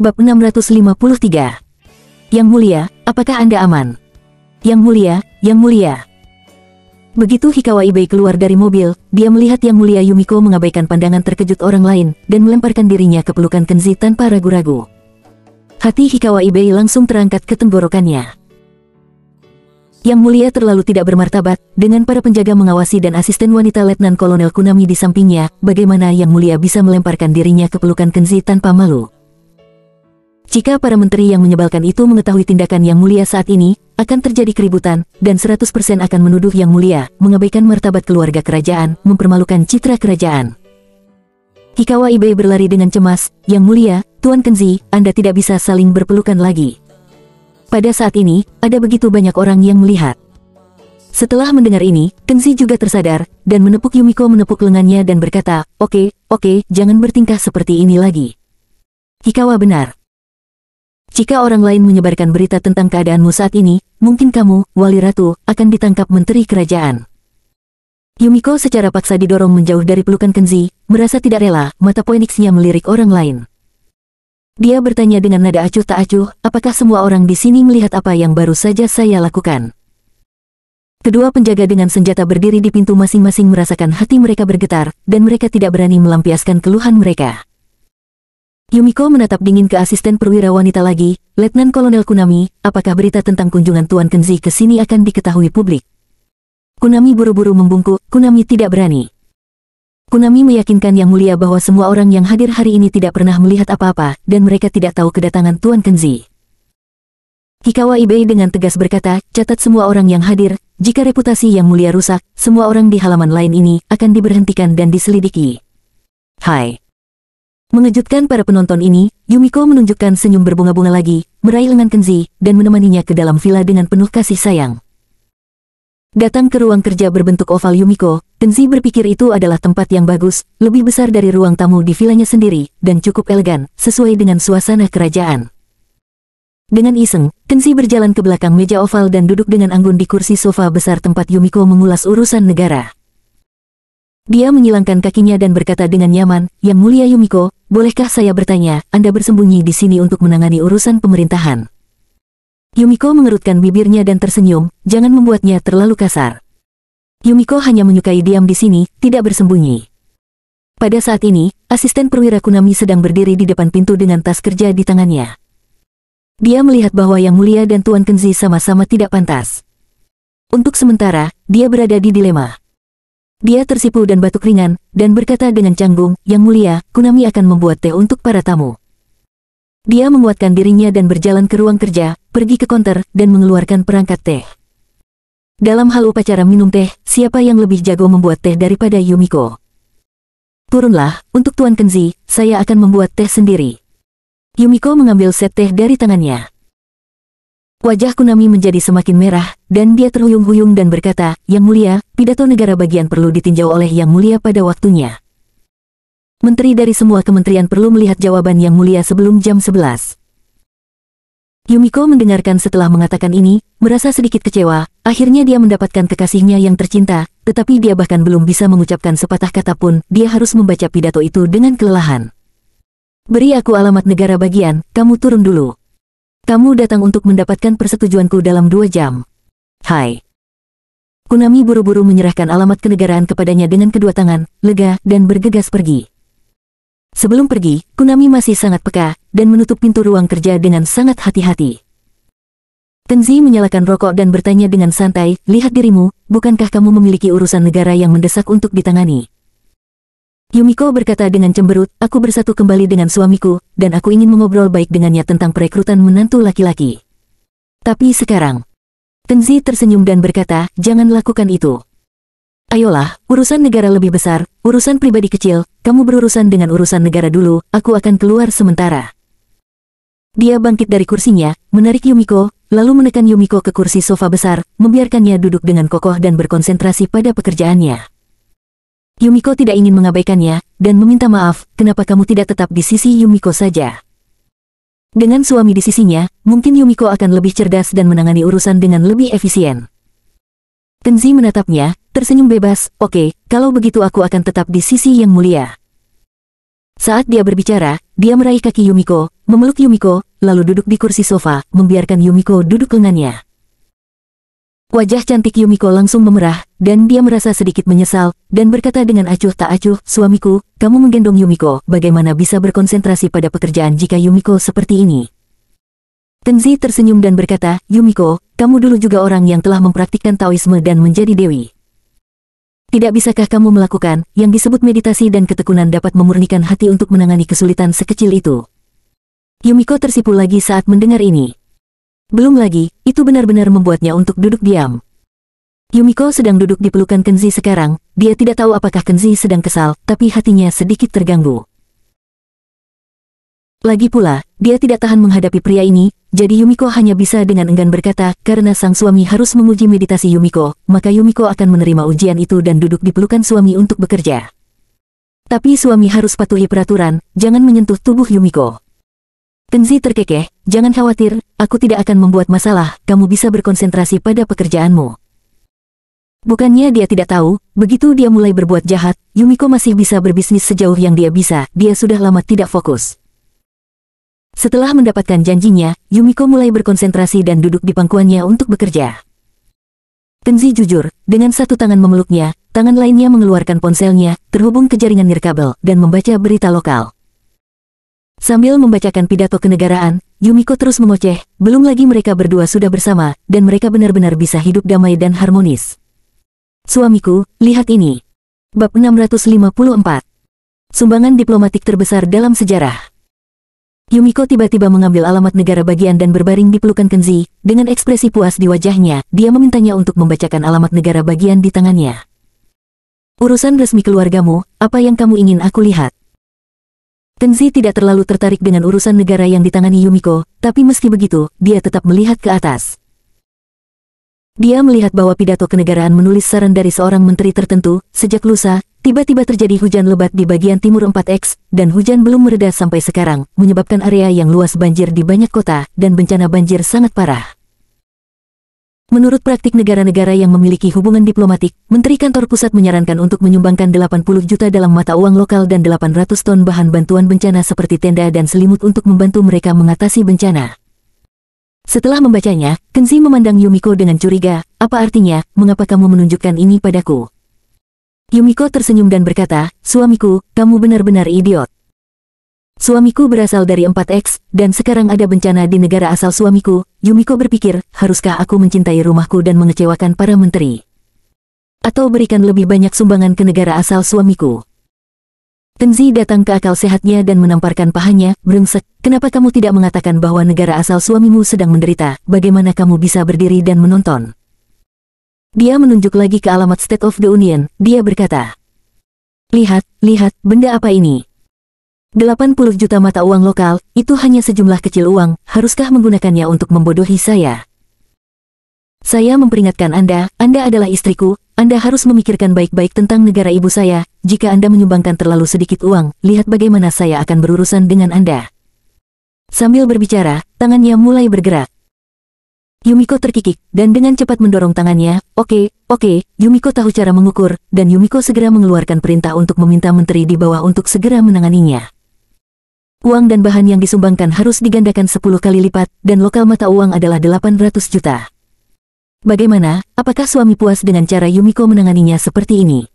Bab 653. Yang mulia, apakah Anda aman? Yang mulia, yang mulia. Begitu Hikawa Ibe keluar dari mobil, dia melihat Yang Mulia Yumiko mengabaikan pandangan terkejut orang lain, dan melemparkan dirinya ke pelukan Kenzi tanpa ragu-ragu. Hati Hikawa Ibe langsung terangkat ke tenggorokannya. Yang Mulia terlalu tidak bermartabat, dengan para penjaga mengawasi dan asisten wanita Letnan Kolonel Kunami di sampingnya, bagaimana Yang Mulia bisa melemparkan dirinya ke pelukan Kenzi tanpa malu? Jika para menteri yang menyebalkan itu mengetahui tindakan Yang Mulia saat ini, akan terjadi keributan, dan 100% akan menuduh Yang Mulia mengabaikan martabat keluarga kerajaan, mempermalukan citra kerajaan. Hikawa Ibe berlari dengan cemas. Yang Mulia, Tuan Kenzi, Anda tidak bisa saling berpelukan lagi. Pada saat ini, ada begitu banyak orang yang melihat. Setelah mendengar ini, Kenzi juga tersadar, dan menepuk Yumiko menepuk lengannya dan berkata, Oke, jangan bertingkah seperti ini lagi. Hikawa benar. Jika orang lain menyebarkan berita tentang keadaanmu saat ini, mungkin kamu, Wali Ratu, akan ditangkap menteri kerajaan. Yumiko secara paksa didorong menjauh dari pelukan Kenzi, merasa tidak rela, mata Phoenix-nya melirik orang lain. Dia bertanya dengan nada acuh tak acuh, apakah semua orang di sini melihat apa yang baru saja saya lakukan? Kedua penjaga dengan senjata berdiri di pintu masing-masing merasakan hati mereka bergetar, dan mereka tidak berani melampiaskan keluhan mereka. Yumiko menatap dingin ke asisten perwira wanita lagi, Letnan Kolonel Kunami, apakah berita tentang kunjungan Tuan Kenzi ke sini akan diketahui publik? Kunami buru-buru membungkuk, Kunami tidak berani. Kunami meyakinkan Yang Mulia bahwa semua orang yang hadir hari ini tidak pernah melihat apa-apa, dan mereka tidak tahu kedatangan Tuan Kenzi. Hikawa Ibe dengan tegas berkata, catat semua orang yang hadir, jika reputasi Yang Mulia rusak, semua orang di halaman lain ini akan diberhentikan dan diselidiki. Hai. Mengejutkan para penonton ini, Yumiko menunjukkan senyum berbunga-bunga lagi, meraih lengan Kenzi, dan menemaninya ke dalam villa dengan penuh kasih sayang. Datang ke ruang kerja berbentuk oval Yumiko, Kenzi berpikir itu adalah tempat yang bagus, lebih besar dari ruang tamu di villanya sendiri, dan cukup elegan, sesuai dengan suasana kerajaan. Dengan iseng, Kenzi berjalan ke belakang meja oval dan duduk dengan anggun di kursi sofa besar tempat Yumiko mengulas urusan negara. Dia menyilangkan kakinya dan berkata dengan nyaman, Yang Mulia Yumiko, bolehkah saya bertanya, Anda bersembunyi di sini untuk menangani urusan pemerintahan? Yumiko mengerutkan bibirnya dan tersenyum, jangan membuatnya terlalu kasar. Yumiko hanya menyukai diam di sini, tidak bersembunyi. Pada saat ini, asisten perwira Kunami sedang berdiri di depan pintu dengan tas kerja di tangannya. Dia melihat bahwa Yang Mulia dan Tuan Kenzi sama-sama tidak pantas. Untuk sementara, dia berada di dilema. Dia tersipu dan batuk ringan, dan berkata dengan canggung, Yang Mulia, Kunami akan membuat teh untuk para tamu. Dia menguatkan dirinya dan berjalan ke ruang kerja, pergi ke konter, dan mengeluarkan perangkat teh. Dalam hal upacara minum teh, siapa yang lebih jago membuat teh daripada Yumiko? Turunlah, untuk Tuan Kenzi, saya akan membuat teh sendiri. Yumiko mengambil set teh dari tangannya. Wajah Kunami menjadi semakin merah, dan dia terhuyung-huyung dan berkata, Yang Mulia, pidato negara bagian perlu ditinjau oleh Yang Mulia pada waktunya. Menteri dari semua kementerian perlu melihat jawaban Yang Mulia sebelum jam 11. Yumiko mendengarkan setelah mengatakan ini, merasa sedikit kecewa, akhirnya dia mendapatkan kekasihnya yang tercinta, tetapi dia bahkan belum bisa mengucapkan sepatah kata pun, dia harus membaca pidato itu dengan kelelahan. Beri aku alamat negara bagian, kamu turun dulu. Kamu datang untuk mendapatkan persetujuanku dalam 2 jam. Hai. Kunami buru-buru menyerahkan alamat kenegaraan kepadanya dengan kedua tangan, lega, dan bergegas pergi. Sebelum pergi, Kunami masih sangat peka, dan menutup pintu ruang kerja dengan sangat hati-hati. Kenzi menyalakan rokok dan bertanya dengan santai, lihat dirimu, bukankah kamu memiliki urusan negara yang mendesak untuk ditangani? Yumiko berkata dengan cemberut, aku bersatu kembali dengan suamiku, dan aku ingin mengobrol baik dengannya tentang perekrutan menantu laki-laki. Tapi sekarang, Kenzi tersenyum dan berkata, jangan lakukan itu. Ayolah, urusan negara lebih besar, urusan pribadi kecil, kamu berurusan dengan urusan negara dulu, aku akan keluar sementara. Dia bangkit dari kursinya, menarik Yumiko, lalu menekan Yumiko ke kursi sofa besar, membiarkannya duduk dengan kokoh dan berkonsentrasi pada pekerjaannya. Yumiko tidak ingin mengabaikannya, dan meminta maaf, kenapa kamu tidak tetap di sisi Yumiko saja? Dengan suami di sisinya, mungkin Yumiko akan lebih cerdas dan menangani urusan dengan lebih efisien. Kenzi menatapnya, tersenyum bebas, oke, kalau begitu aku akan tetap di sisi Yang Mulia. Saat dia berbicara, dia meraih kaki Yumiko, memeluk Yumiko, lalu duduk di kursi sofa, membiarkan Yumiko duduk lengannya. Wajah cantik Yumiko langsung memerah, dan dia merasa sedikit menyesal, dan berkata dengan acuh tak acuh, "Suamiku, kamu menggendong Yumiko, bagaimana bisa berkonsentrasi pada pekerjaan jika Yumiko seperti ini?" Kenzi tersenyum dan berkata, "Yumiko, kamu dulu juga orang yang telah mempraktikkan Taoisme dan menjadi dewi. Tidak bisakah kamu melakukan, yang disebut meditasi dan ketekunan dapat memurnikan hati untuk menangani kesulitan sekecil itu?" Yumiko tersipu lagi saat mendengar ini. Belum lagi, itu benar-benar membuatnya untuk duduk diam. Yumiko sedang duduk di pelukan Kenzi sekarang, dia tidak tahu apakah Kenzi sedang kesal, tapi hatinya sedikit terganggu. Lagi pula, dia tidak tahan menghadapi pria ini, jadi Yumiko hanya bisa dengan enggan berkata, karena sang suami harus menguji meditasi Yumiko, maka Yumiko akan menerima ujian itu dan duduk di pelukan suami untuk bekerja. Tapi suami harus patuhi peraturan, jangan menyentuh tubuh Yumiko. Kenzi terkekeh, "Jangan khawatir, aku tidak akan membuat masalah, kamu bisa berkonsentrasi pada pekerjaanmu." Bukannya dia tidak tahu, begitu dia mulai berbuat jahat, Yumiko masih bisa berbisnis sejauh yang dia bisa, dia sudah lama tidak fokus. Setelah mendapatkan janjinya, Yumiko mulai berkonsentrasi dan duduk di pangkuannya untuk bekerja. Kenzi jujur, dengan satu tangan memeluknya, tangan lainnya mengeluarkan ponselnya, terhubung ke jaringan nirkabel, dan membaca berita lokal. Sambil membacakan pidato kenegaraan, Yumiko terus mengoceh, belum lagi mereka berdua sudah bersama, dan mereka benar-benar bisa hidup damai dan harmonis. "Suamiku, lihat ini." Bab 654. Sumbangan diplomatik terbesar dalam sejarah. Yumiko tiba-tiba mengambil alamat negara bagian dan berbaring di pelukan Kenzi, dengan ekspresi puas di wajahnya, dia memintanya untuk membacakan alamat negara bagian di tangannya. "Urusan resmi keluargamu, apa yang kamu ingin aku lihat?" Kenzi tidak terlalu tertarik dengan urusan negara yang ditangani Yumiko, tapi meski begitu, dia tetap melihat ke atas. Dia melihat bahwa pidato kenegaraan menulis saran dari seorang menteri tertentu, sejak lusa, tiba-tiba terjadi hujan lebat di bagian timur 4X, dan hujan belum mereda sampai sekarang, menyebabkan area yang luas banjir di banyak kota, dan bencana banjir sangat parah. Menurut praktik negara-negara yang memiliki hubungan diplomatik, Menteri Kantor Pusat menyarankan untuk menyumbangkan 80 juta dalam mata uang lokal dan 800 ton bahan bantuan bencana seperti tenda dan selimut untuk membantu mereka mengatasi bencana. Setelah membacanya, Kenzi memandang Yumiko dengan curiga, "Apa artinya, mengapa kamu menunjukkan ini padaku?" Yumiko tersenyum dan berkata, "Suamiku, kamu benar-benar idiot. Suamiku berasal dari 4X, dan sekarang ada bencana di negara asal suamiku." Yumiko berpikir, haruskah aku mencintai rumahku dan mengecewakan para menteri? Atau berikan lebih banyak sumbangan ke negara asal suamiku? Kenzi datang ke akal sehatnya dan menamparkan pahanya, "Brengsek, kenapa kamu tidak mengatakan bahwa negara asal suamimu sedang menderita? Bagaimana kamu bisa berdiri dan menonton?" Dia menunjuk lagi ke alamat State of the Union, dia berkata, lihat, benda apa ini? 80 juta mata uang lokal, itu hanya sejumlah kecil uang, haruskah menggunakannya untuk membodohi saya? Saya memperingatkan Anda adalah istriku, Anda harus memikirkan baik-baik tentang negara ibu saya, jika Anda menyumbangkan terlalu sedikit uang, lihat bagaimana saya akan berurusan dengan Anda. Sambil berbicara, tangannya mulai bergerak. Yumiko terkikik, dan dengan cepat mendorong tangannya, Oke, Yumiko tahu cara mengukur, dan Yumiko segera mengeluarkan perintah untuk meminta menteri di bawah untuk segera menanganinya. Uang dan bahan yang disumbangkan harus digandakan 10 kali lipat, dan lokal mata uang adalah 800 juta. Bagaimana, apakah suami puas dengan cara Yumiko menanganinya seperti ini?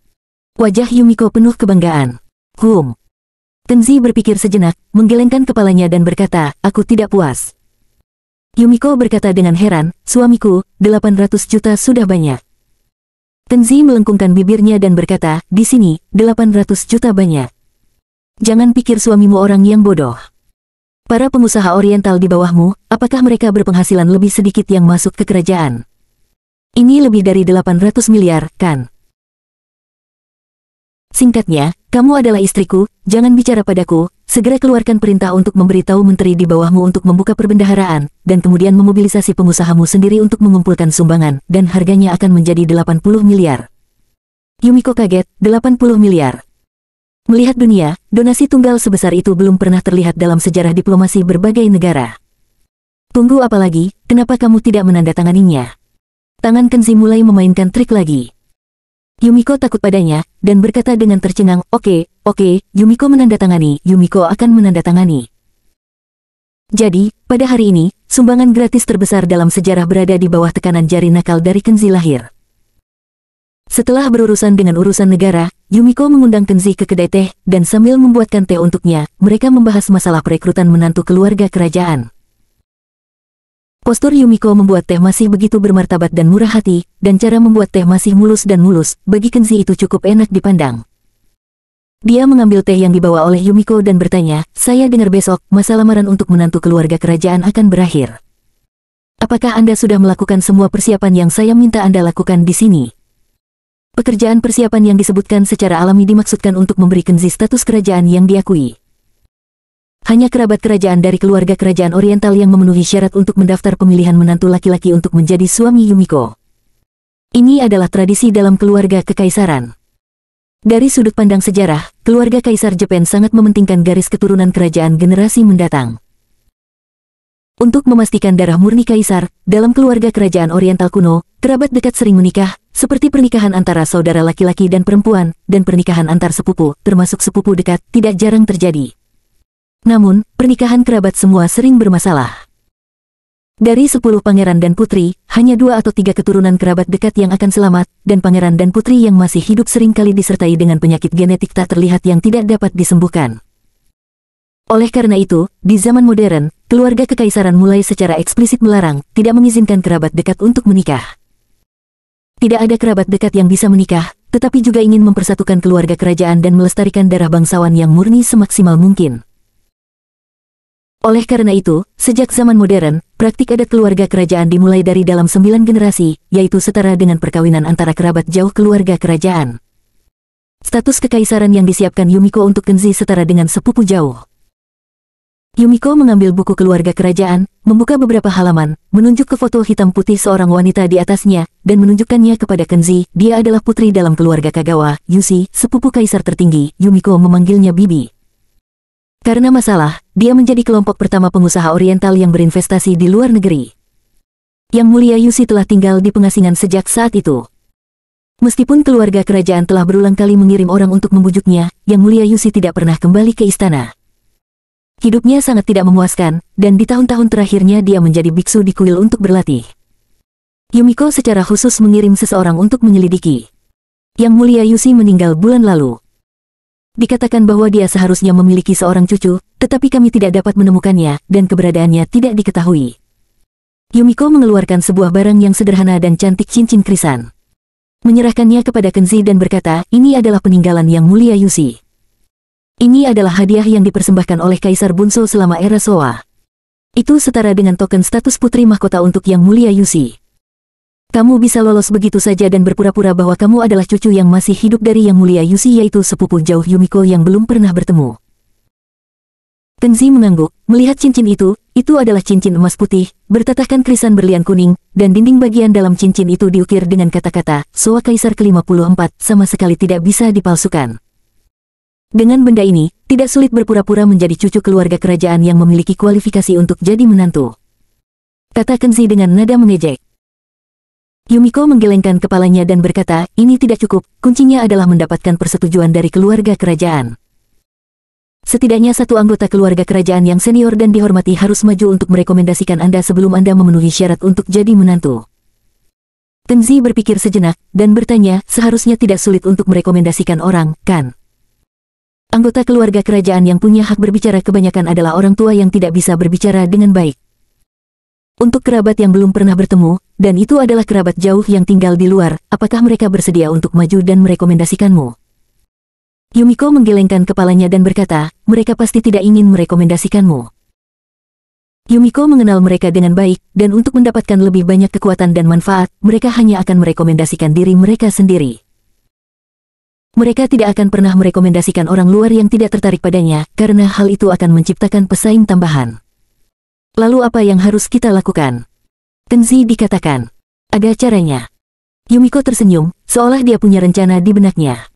Wajah Yumiko penuh kebanggaan. Kenzi berpikir sejenak, menggelengkan kepalanya dan berkata, "Aku tidak puas." Yumiko berkata dengan heran, "Suamiku, 800 juta sudah banyak." Kenzi melengkungkan bibirnya dan berkata, "Di sini, 800 juta banyak. Jangan pikir suamimu orang yang bodoh. Para pengusaha oriental di bawahmu, apakah mereka berpenghasilan lebih sedikit yang masuk ke kerajaan? Ini lebih dari 800 miliar, kan? Singkatnya, kamu adalah istriku, jangan bicara padaku, segera keluarkan perintah untuk memberitahu menteri di bawahmu untuk membuka perbendaharaan, dan kemudian memobilisasi pengusahamu sendiri untuk mengumpulkan sumbangan, dan harganya akan menjadi 80 miliar. Yumiko kaget, 80 miliar. Melihat dunia, donasi tunggal sebesar itu belum pernah terlihat dalam sejarah diplomasi berbagai negara. Tunggu apa lagi, kenapa kamu tidak menandatanganinya? Tangan Kenzi mulai memainkan trik lagi. Yumiko takut padanya, dan berkata dengan tercengang, Oke, Oke, Yumiko menandatangani. Yumiko akan menandatangani. Jadi, pada hari ini, sumbangan gratis terbesar dalam sejarah berada di bawah tekanan jari nakal dari Kenzi lahir. Setelah berurusan dengan urusan negara, Yumiko mengundang Kenzi ke kedai teh, dan sambil membuatkan teh untuknya, mereka membahas masalah perekrutan menantu keluarga kerajaan. Postur Yumiko membuat teh masih begitu bermartabat dan murah hati, dan cara membuat teh masih mulus dan mulus, bagi Kenzi itu cukup enak dipandang. Dia mengambil teh yang dibawa oleh Yumiko dan bertanya, "Saya dengar besok, masa lamaran untuk menantu keluarga kerajaan akan berakhir. Apakah Anda sudah melakukan semua persiapan yang saya minta Anda lakukan di sini?" Pekerjaan persiapan yang disebutkan secara alami dimaksudkan untuk memberi Kenzi status kerajaan yang diakui. Hanya kerabat kerajaan dari keluarga kerajaan Oriental yang memenuhi syarat untuk mendaftar pemilihan menantu laki-laki untuk menjadi suami Yumiko. Ini adalah tradisi dalam keluarga kekaisaran. Dari sudut pandang sejarah, keluarga Kaisar Jepang sangat mementingkan garis keturunan kerajaan generasi mendatang. Untuk memastikan darah murni kaisar, dalam keluarga kerajaan Oriental kuno, kerabat dekat sering menikah, seperti pernikahan antara saudara laki-laki dan perempuan, dan pernikahan antar sepupu, termasuk sepupu dekat, tidak jarang terjadi. Namun, pernikahan kerabat semua sering bermasalah. Dari 10 pangeran dan putri, hanya 2 atau 3 keturunan kerabat dekat yang akan selamat, dan pangeran dan putri yang masih hidup seringkali disertai dengan penyakit genetik tak terlihat yang tidak dapat disembuhkan. Oleh karena itu, di zaman modern, keluarga kekaisaran mulai secara eksplisit melarang, tidak mengizinkan kerabat dekat untuk menikah. Tidak ada kerabat dekat yang bisa menikah, tetapi juga ingin mempersatukan keluarga kerajaan dan melestarikan darah bangsawan yang murni semaksimal mungkin. Oleh karena itu, sejak zaman modern, praktik adat keluarga kerajaan dimulai dari dalam 9 generasi, yaitu setara dengan perkawinan antara kerabat jauh keluarga kerajaan. Status kekaisaran yang disiapkan Yumiko untuk Kenzi setara dengan sepupu jauh. Yumiko mengambil buku keluarga kerajaan, membuka beberapa halaman, menunjuk ke foto hitam putih seorang wanita di atasnya, dan menunjukkannya kepada Kenzi. Dia adalah putri dalam keluarga Kagawa, Yushi, sepupu kaisar tertinggi. Yumiko memanggilnya Bibi. Karena masalah, dia menjadi kelompok pertama pengusaha Oriental yang berinvestasi di luar negeri. Yang Mulia Yushi telah tinggal di pengasingan sejak saat itu. Meskipun keluarga kerajaan telah berulang kali mengirim orang untuk membujuknya, Yang Mulia Yushi tidak pernah kembali ke istana. Hidupnya sangat tidak memuaskan, dan di tahun-tahun terakhirnya dia menjadi biksu di kuil untuk berlatih. Yumiko secara khusus mengirim seseorang untuk menyelidiki. Yang Mulia Yushi meninggal bulan lalu. Dikatakan bahwa dia seharusnya memiliki seorang cucu, tetapi kami tidak dapat menemukannya, dan keberadaannya tidak diketahui. Yumiko mengeluarkan sebuah barang yang sederhana dan cantik, cincin krisan. Menyerahkannya kepada Kenzi dan berkata, "Ini adalah peninggalan Yang Mulia Yushi. Ini adalah hadiah yang dipersembahkan oleh Kaisar Bunso selama era Showa. Itu setara dengan token status putri mahkota untuk Yang Mulia Yushi. Kamu bisa lolos begitu saja dan berpura-pura bahwa kamu adalah cucu yang masih hidup dari Yang Mulia Yushi, yaitu sepupu jauh Yumiko yang belum pernah bertemu." Kenzi mengangguk, melihat cincin itu adalah cincin emas putih, bertatahkan krisan berlian kuning, dan dinding bagian dalam cincin itu diukir dengan kata-kata, "Showa Kaisar ke-54, sama sekali tidak bisa dipalsukan." Dengan benda ini, tidak sulit berpura-pura menjadi cucu keluarga kerajaan yang memiliki kualifikasi untuk jadi menantu. Kata Kenzi dengan nada mengejek. Yumiko menggelengkan kepalanya dan berkata, "Ini tidak cukup, kuncinya adalah mendapatkan persetujuan dari keluarga kerajaan. Setidaknya satu anggota keluarga kerajaan yang senior dan dihormati harus maju untuk merekomendasikan Anda sebelum Anda memenuhi syarat untuk jadi menantu." Kenzi berpikir sejenak, dan bertanya, "Seharusnya tidak sulit untuk merekomendasikan orang, kan? Anggota keluarga kerajaan yang punya hak berbicara kebanyakan adalah orang tua yang tidak bisa berbicara dengan baik. Untuk kerabat yang belum pernah bertemu, dan itu adalah kerabat jauh yang tinggal di luar, apakah mereka bersedia untuk maju dan merekomendasikanmu?" Yumiko menggelengkan kepalanya dan berkata, "Mereka pasti tidak ingin merekomendasikanmu." Yumiko mengenal mereka dengan baik, dan untuk mendapatkan lebih banyak kekuatan dan manfaat, mereka hanya akan merekomendasikan diri mereka sendiri. Mereka tidak akan pernah merekomendasikan orang luar yang tidak tertarik padanya, karena hal itu akan menciptakan pesaing tambahan. Lalu apa yang harus kita lakukan? Kenzi dikatakan. Ada caranya. Yumiko tersenyum, seolah dia punya rencana di benaknya.